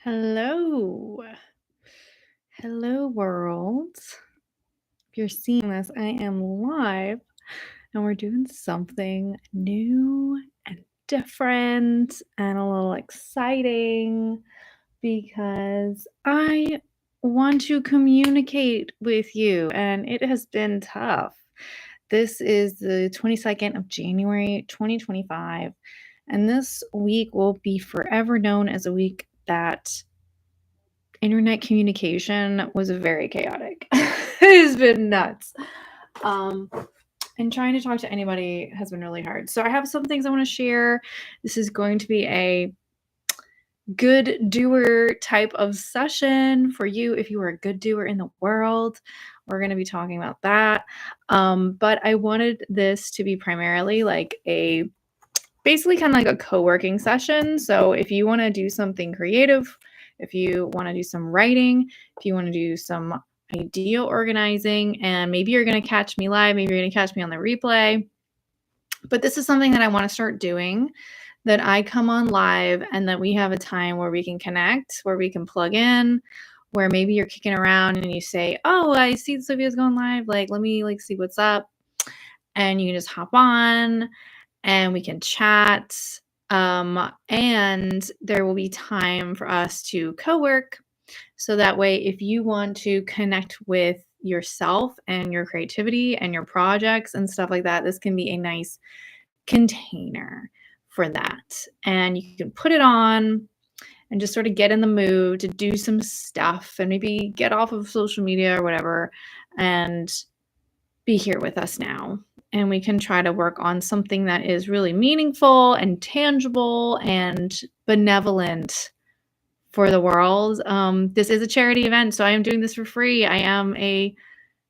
Hello. Hello, world. If you're seeing this, I am live and we're doing something new and different and a little exciting because I want to communicate with you and it has been tough. This is the 22nd of January, 2025, and this week will be forever known as a week that internet communication was very chaotic. It has been nuts. Um, and trying to talk to anybody has been really hard. So I have some things I want to share. This is going to be a good doer type of session for you if you are a good doer in the world. We're going to be talking about that. But I wanted this to be primarily like basically kind of like a co-working session. So if you want to do something creative, if you want to do some writing, if you want to do some idea organizing, and maybe you're going to catch me live, maybe you're going to catch me on the replay. But this is something that I want to start doing, that I come on live and that we have a time where we can connect, where we can plug in, where maybe you're kicking around and you say, "Oh, I see Sophia's going live. Like, let me see what's up." And you can just hop on and we can chat. And there will be time for us to co-work. So that way, if you want to connect with yourself and your creativity and your projects and stuff like that, this can be a nice container for that. And you can put it on and just sort of get in the mood to do some stuff and maybe get off of social media or whatever and be here with us now. And we can try to work on something that is really meaningful and tangible and benevolent for the world. This is a charity event, so I am doing this for free. I am a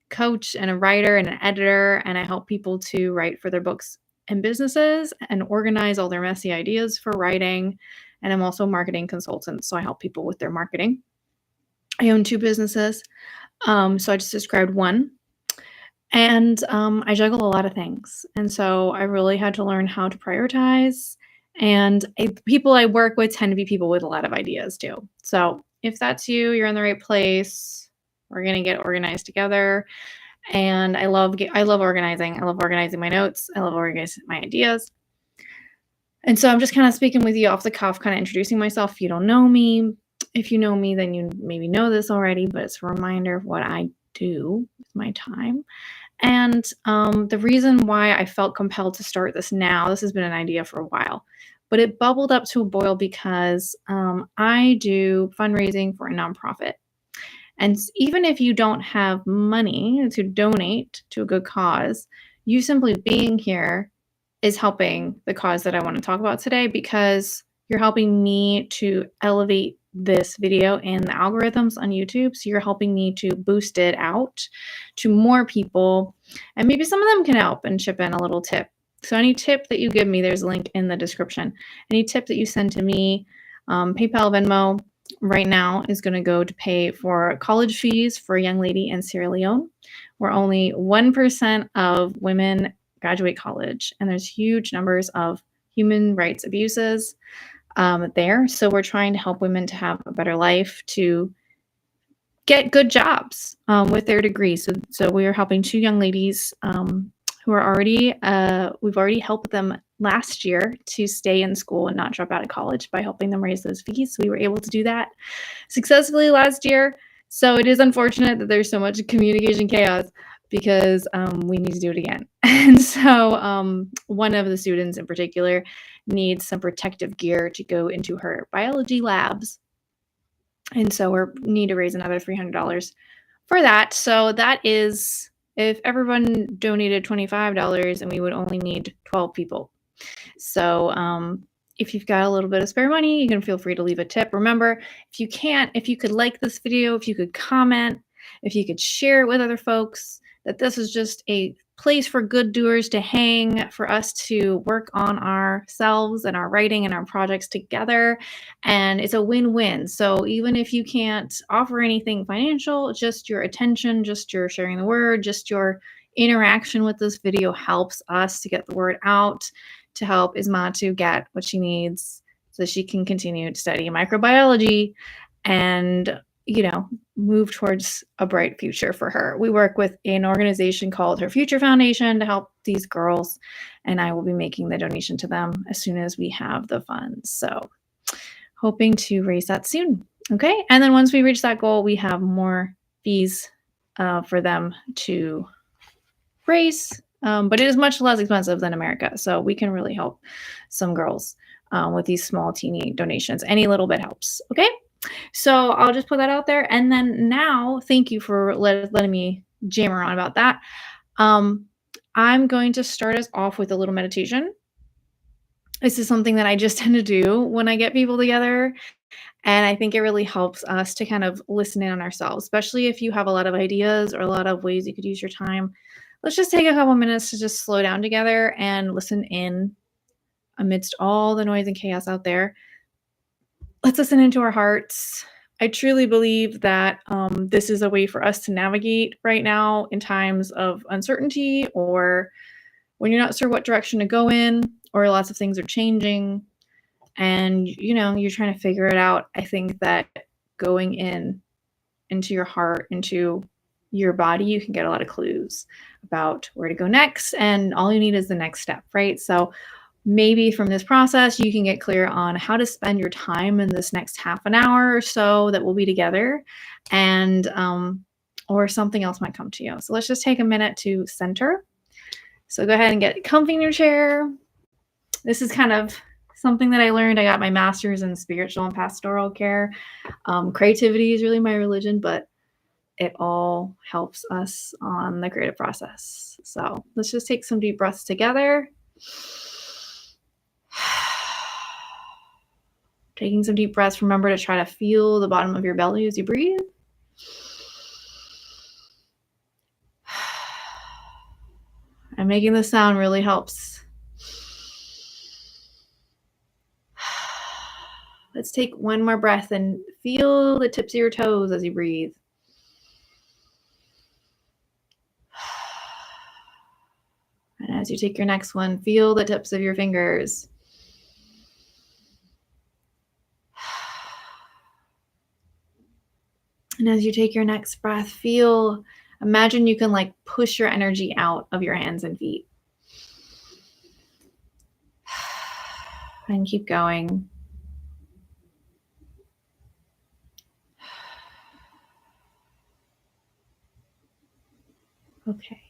coach and a writer and an editor, and I help people to write for their books and businesses and organize all their messy ideas for writing. And I'm also a marketing consultant, so I help people with their marketing. I own 2 businesses, so I just described one. And I juggle a lot of things. And so I really had to learn how to prioritize. And people I work with tend to be people with a lot of ideas too. So if that's you, you're in the right place. We're going to get organized together. And I love organizing. I love organizing my notes. I love organizing my ideas. And so I'm just kind of speaking with you off the cuff, kind of introducing myself. If you don't know me, if you know me, then you maybe know this already, but it's a reminder of what I do with my time. And the reason why I felt compelled to start this now, this has been an idea for a while, but it bubbled up to a boil because I do fundraising for a nonprofit. And even if you don't have money to donate to a good cause, you simply being here is helping the cause that I want to talk about today, because you're helping me to elevate this video in the algorithms on YouTube. So you're helping me to boost it out to more people, and maybe some of them can help and chip in a little tip. So any tip that you give me, there's a link in the description. Any tip that you send to me, PayPal, Venmo, right now is going to go to pay for college fees for a young lady in Sierra Leone, where only 1% of women graduate college, and there's huge numbers of human rights abuses there. So we're trying to help women to have a better life, to get good jobs with their degrees. So we are helping 2 young ladies who are already, we've already helped them last year to stay in school and not drop out of college by helping them raise those fees. So we were able to do that successfully last year. So it is unfortunate that there's so much communication chaos, because we need to do it again. And so one of the students in particular needs some protective gear to go into her biology labs. And so we need to raise another $300 for that. So that is, if everyone donated $25, and we would only need 12 people. So if you've got a little bit of spare money, you can feel free to leave a tip. Remember, if you can't, if you could like this video, if you could comment, if you could share it with other folks, that this is just a place for good doers to hang, for us to work on ourselves and our writing and our projects together. And it's a win-win. So even if you can't offer anything financial, just your attention, just your sharing the word, just your interaction with this video helps us to get the word out, to help Isma to get what she needs so she can continue to study microbiology and, move towards a bright future for her. We work with an organization called Her Future Foundation to help these girls, and I will be making the donation to them as soon as we have the funds. So, hoping to raise that soon. Okay. And then once we reach that goal, we have more fees for them to raise, but it is much less expensive than America. So we can really help some girls with these small, teeny donations. Any little bit helps. Okay. So I'll just put that out there. And then now, thank you for letting me jammer on about that. I'm going to start us off with a little meditation. This is something that I just tend to do when I get people together. And I think it really helps us to kind of listen in on ourselves, especially if you have a lot of ideas or a lot of ways you could use your time. Let's just take a couple minutes to just slow down together and listen in amidst all the noise and chaos out there. Let's listen into our hearts. I truly believe that this is a way for us to navigate right now in times of uncertainty or when you're not sure what direction to go in or lots of things are changing and you're trying to figure it out. I think that going into your heart, into your body, you can get a lot of clues about where to go next, and all you need is the next step, right? So maybe from this process you can get clear on how to spend your time in this next half an hour or so that we'll be together, and or something else might come to you. So let's just take a minute to center. So go ahead and get comfy in your chair. This is kind of something that I learned. I got my master's in spiritual and pastoral care. Creativity is really my religion, but it all helps us on the creative process. So let's just take some deep breaths together. Taking some deep breaths, remember to try to feel the bottom of your belly as you breathe. And making the sound really helps. Let's take one more breath and feel the tips of your toes as you breathe. And as you take your next one, feel the tips of your fingers. And as you take your next breath, imagine you can push your energy out of your hands and feet. And keep going. Okay.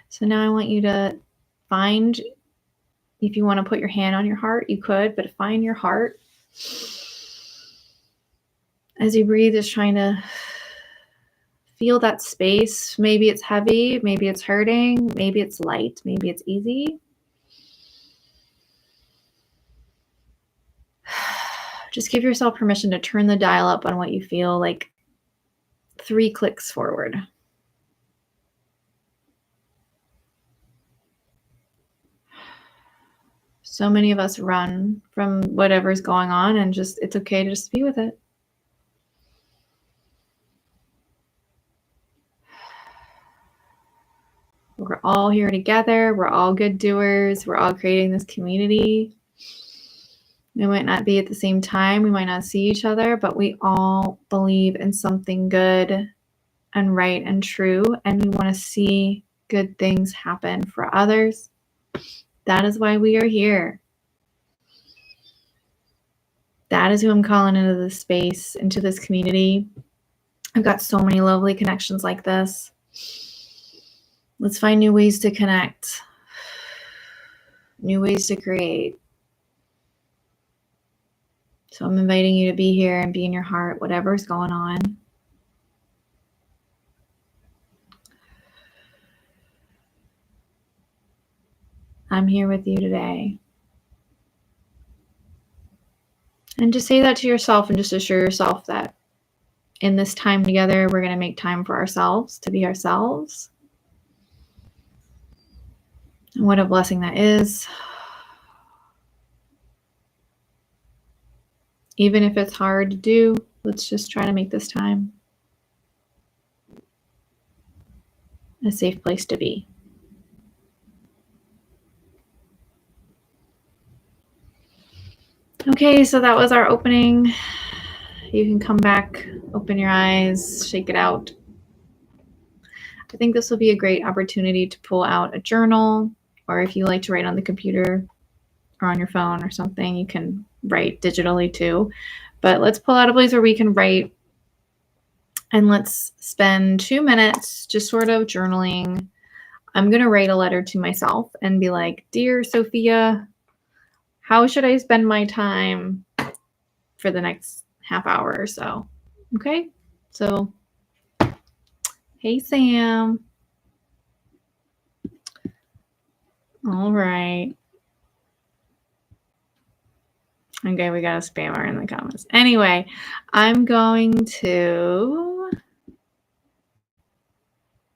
So now I want you to find, if you want to put your hand on your heart, you could, but find your heart. As you breathe, just trying to feel that space. Maybe it's heavy, maybe it's hurting, maybe it's light, maybe it's easy. Just give yourself permission to turn the dial up on what you feel, like 3 clicks forward. So many of us run from whatever's going on, and it's okay to just be with it. We're all here together. We're all good doers. We're all creating this community. We might not be at the same time. We might not see each other, but we all believe in something good and right and true, and we want to see good things happen for others. That is why we are here. That is who I'm calling into this space, into this community. I've got so many lovely connections like this. Let's find new ways to connect, new ways to create. So I'm inviting you to be here and be in your heart, whatever's going on. I'm here with you today. And just say that to yourself and just assure yourself that in this time together, we're going to make time for ourselves, to be ourselves. And what a blessing that is. Even if it's hard to do, let's just try to make this time a safe place to be. Okay, so that was our opening. You can come back, open your eyes, shake it out. I think this will be a great opportunity to pull out a journal, or if you like to write on the computer or on your phone or something, you can write digitally too. But let's pull out a place where we can write, and let's spend 2 minutes just sort of journaling. I'm going to write a letter to myself and be like, "Dear Sophia, how should I spend my time for the next half hour or so?" Okay? So, hey, Sam. All right. Okay, we got a spammer in the comments. Anyway, I'm going to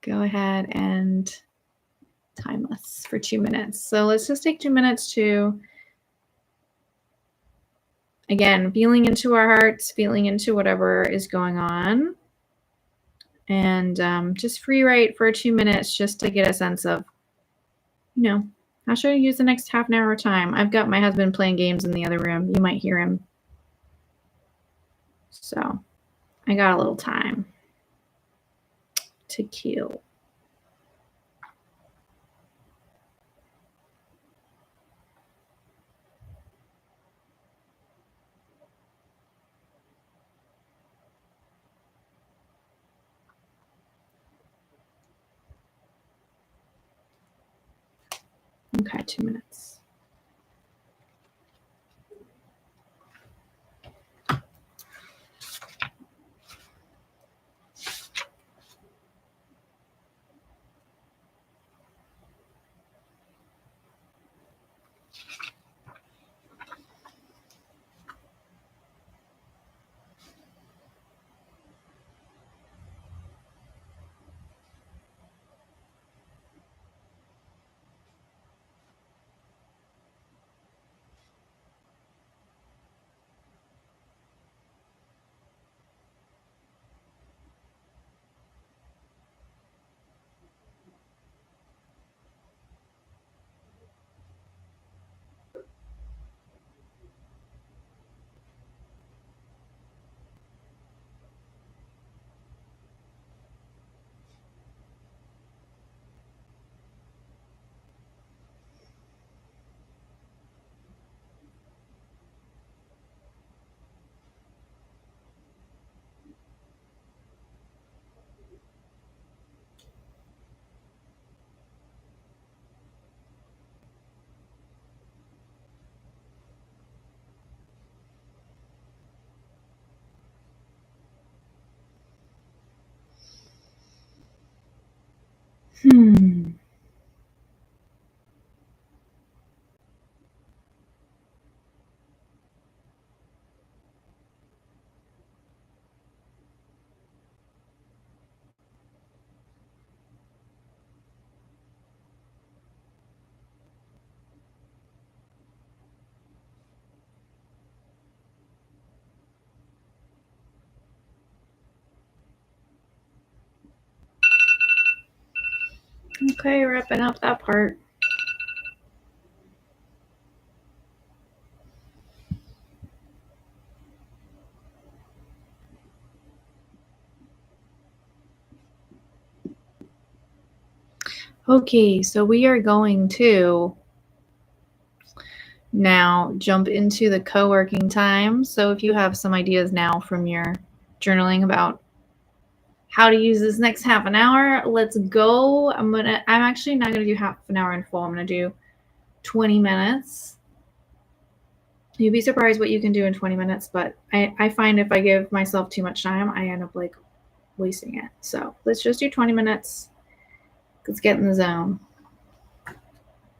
go ahead and time us for 2 minutes. So let's just take 2 minutes to, again, feeling into our hearts, feeling into whatever is going on, and just free write for 2 minutes just to get a sense of, how should I use the next half an hour time? I've got my husband playing games in the other room. You might hear him. So I got a little time to kill. Okay, 2 minutes. Okay, wrapping up that part. Okay, so we are going to now jump into the co-working time. So if you have some ideas now from your journaling about how to use this next half an hour, let's go. I'm actually not gonna do half an hour in full. I'm gonna do 20 minutes. You'd be surprised what you can do in 20 minutes, but I find if I give myself too much time, I end up like wasting it. So let's just do 20 minutes. Let's get in the zone.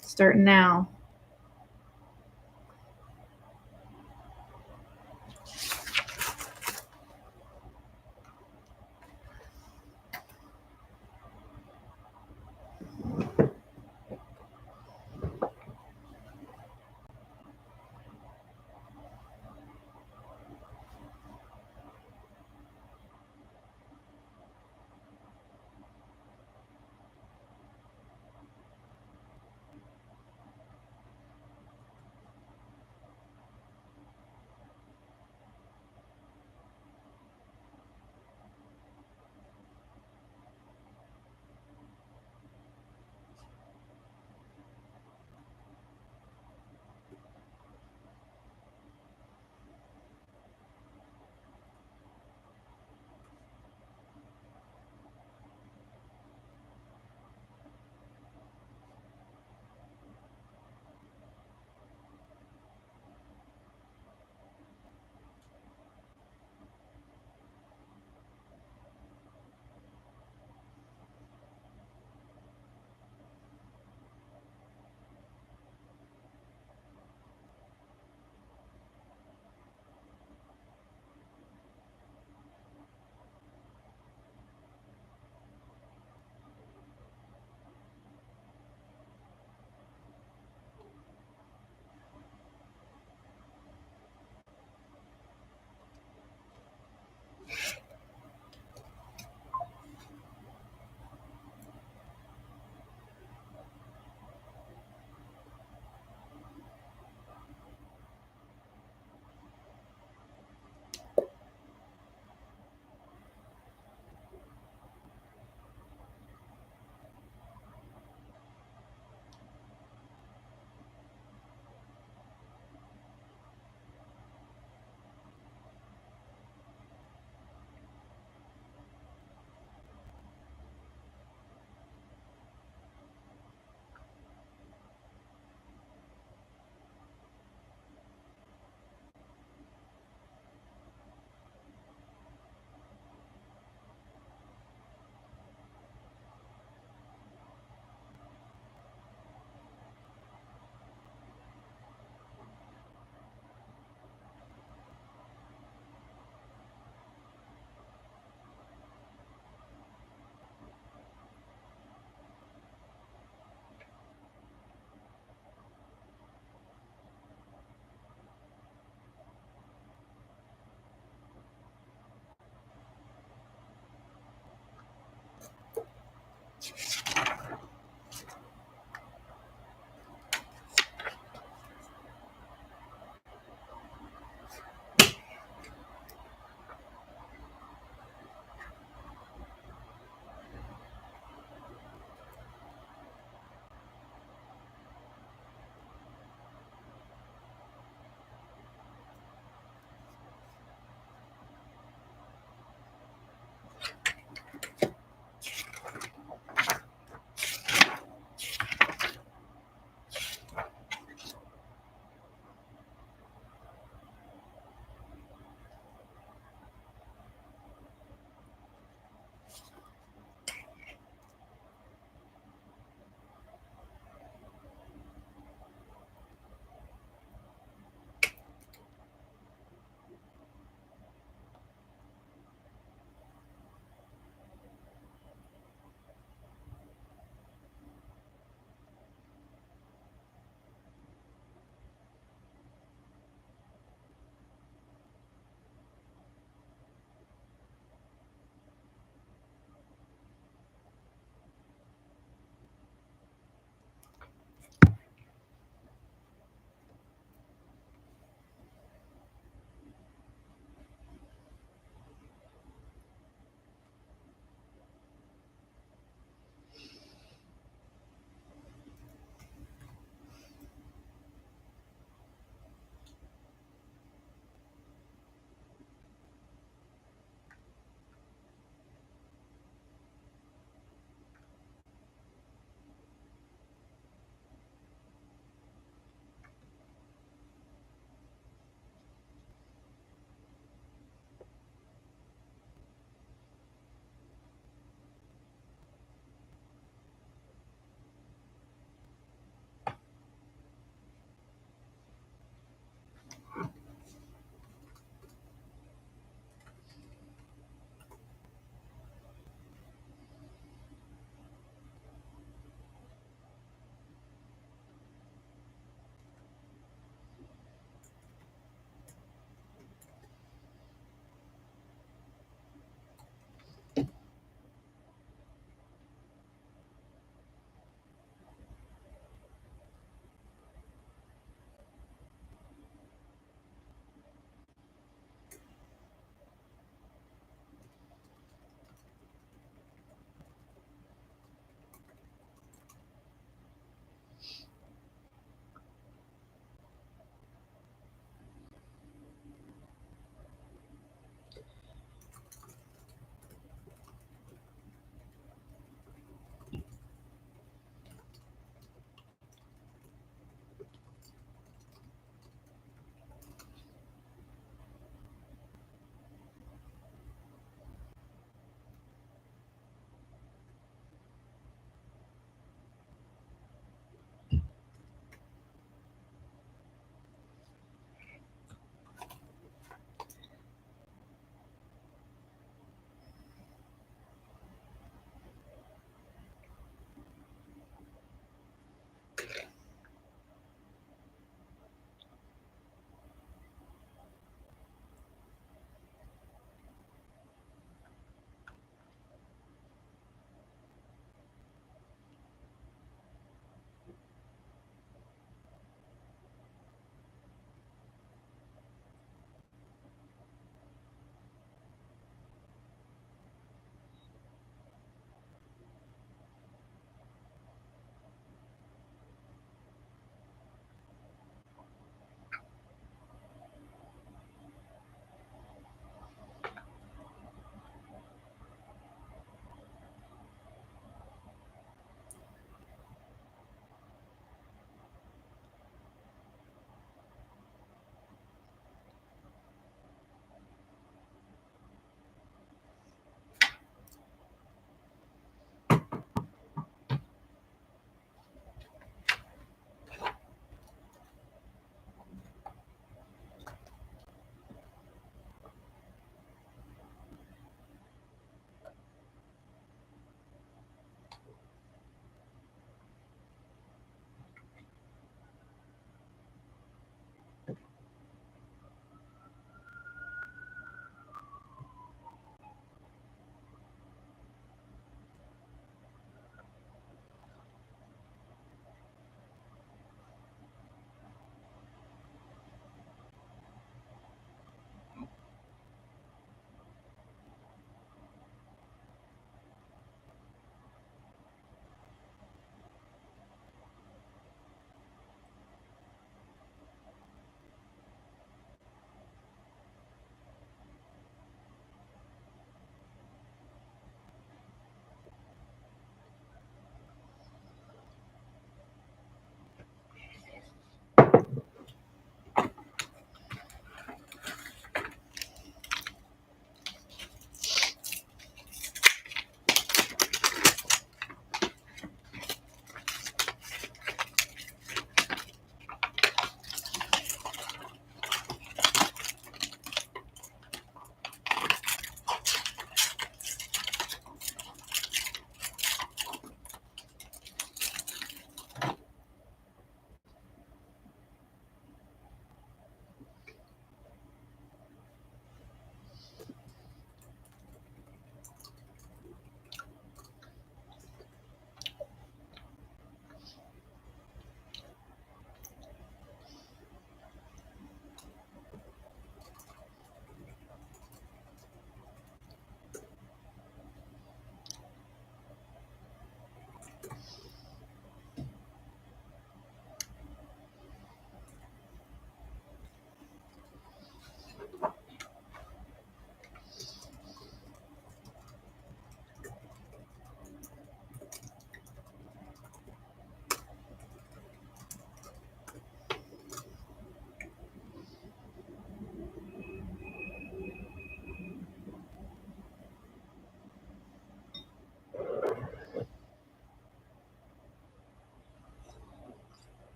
Starting now.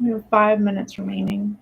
We have 5 minutes remaining.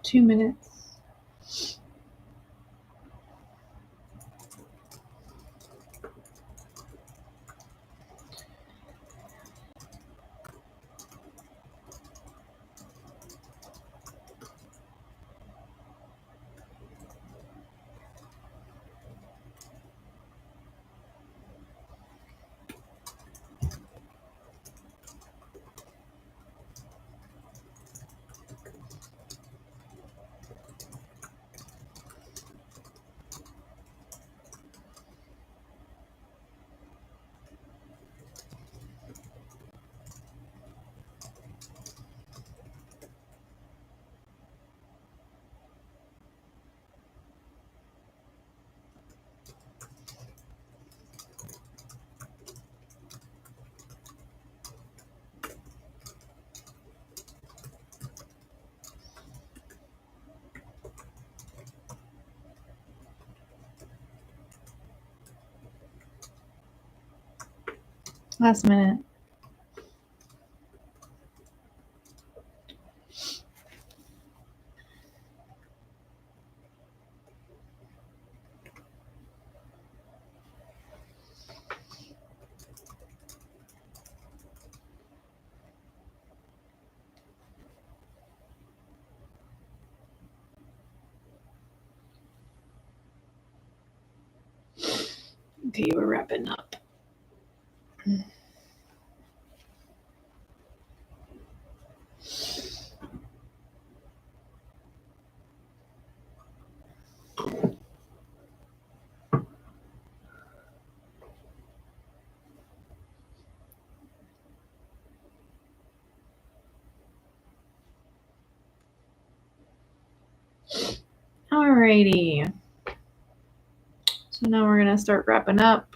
Two minutes. Last minute. Okay, we're wrapping up. Alrighty. So now we're going to start wrapping up.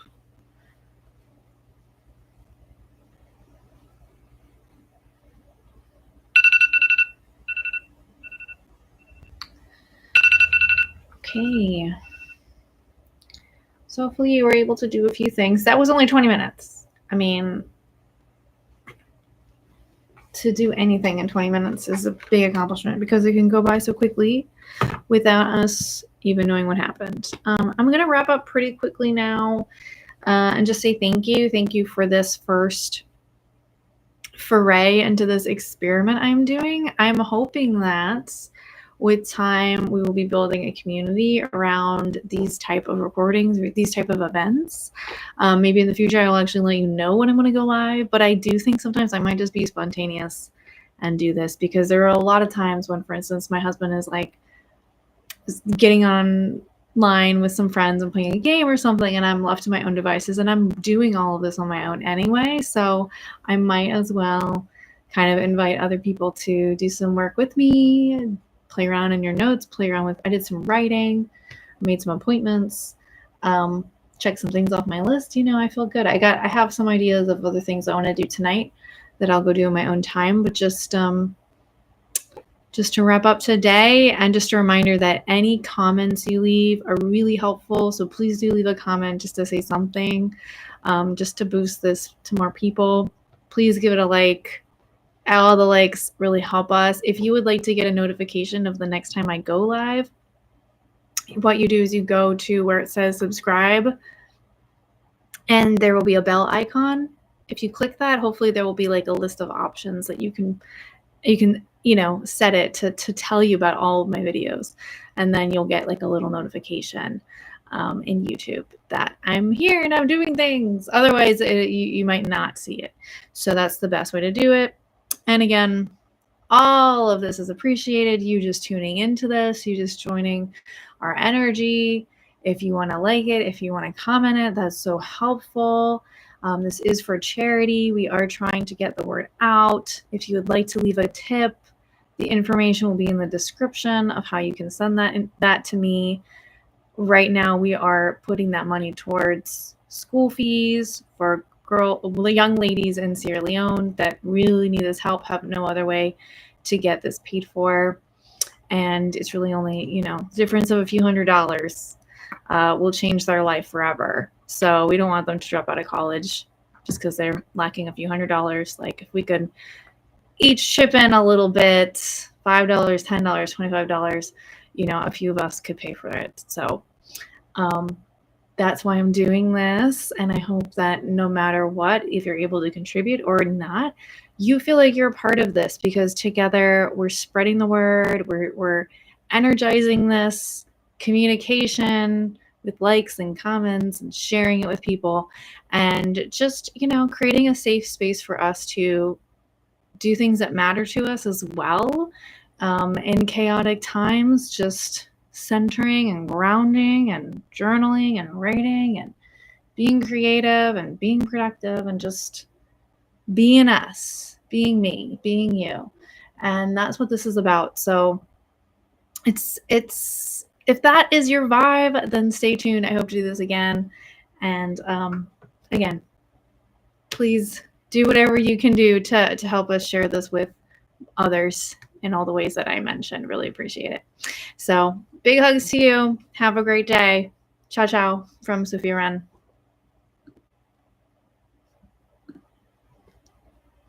So hopefully you were able to do a few things. That was only 20 minutes. I mean, to do anything in 20 minutes is a big accomplishment because it can go by so quickly without us even knowing what happened. I'm going to wrap up pretty quickly now and just say thank you. Thank you for this first foray into this experiment I'm doing. I'm hoping that with time we will be building a community around these type of recordings, these type of events. Maybe in the future I'll actually let you know when I'm going to go live, but I do think sometimes I might just be spontaneous and do this because there are a lot of times when, for instance, my husband is like getting online with some friends and playing a game or something, and I'm left to my own devices, and I'm doing all of this on my own anyway, so I might as well kind of invite other people to do some work with me, play around in your notes, play around with, I did some writing, made some appointments, check some things off my list. I feel good. I have some ideas of other things I want to do tonight that I'll go do in my own time, but just to wrap up today, and just a reminder that any comments you leave are really helpful. So please do leave a comment just to say something, just to boost this to more people. Please give it a like. All the likes really help us. If you would like to get a notification of the next time I go live, what you do is you go to where it says subscribe, and there will be a bell icon. If you click that, hopefully there will be like a list of options that you can set it to tell you about all of my videos, and then you'll get like a little notification in YouTube that I'm here and I'm doing things. Otherwise, you might not see it. So that's the best way to do it. And again, all of this is appreciated. You just tuning into this, you just joining our energy. If you want to like it, if you want to comment it, that's so helpful. This is for charity. We are trying to get the word out. If you would like to leave a tip, the information will be in the description of how you can send that to me. Right now, we are putting that money towards school fees for young ladies in Sierra Leone that really need this help, have no other way to get this paid for. And it's really only, difference of a few $100s will change their life forever. So we don't want them to drop out of college just because they're lacking a few $100s. Like if we could each chip in a little bit, $5, $10, $25, a few of us could pay for it. So that's why I'm doing this. And I hope that no matter what, if you're able to contribute or not, you feel like you're a part of this, because together we're spreading the word, we're energizing this communication with likes and comments and sharing it with people, and just, creating a safe space for us to do things that matter to us as well. In chaotic times, just centering and grounding and journaling and writing and being creative and being productive and just being us, being me, being you. And that's what this is about. So it's if that is your vibe, then stay tuned. I hope to do this again. And again, please do whatever you can do to help us share this with others in all the ways that I mentioned. Really appreciate it. So big hugs to you. Have a great day. Ciao, ciao from Sophia Wren.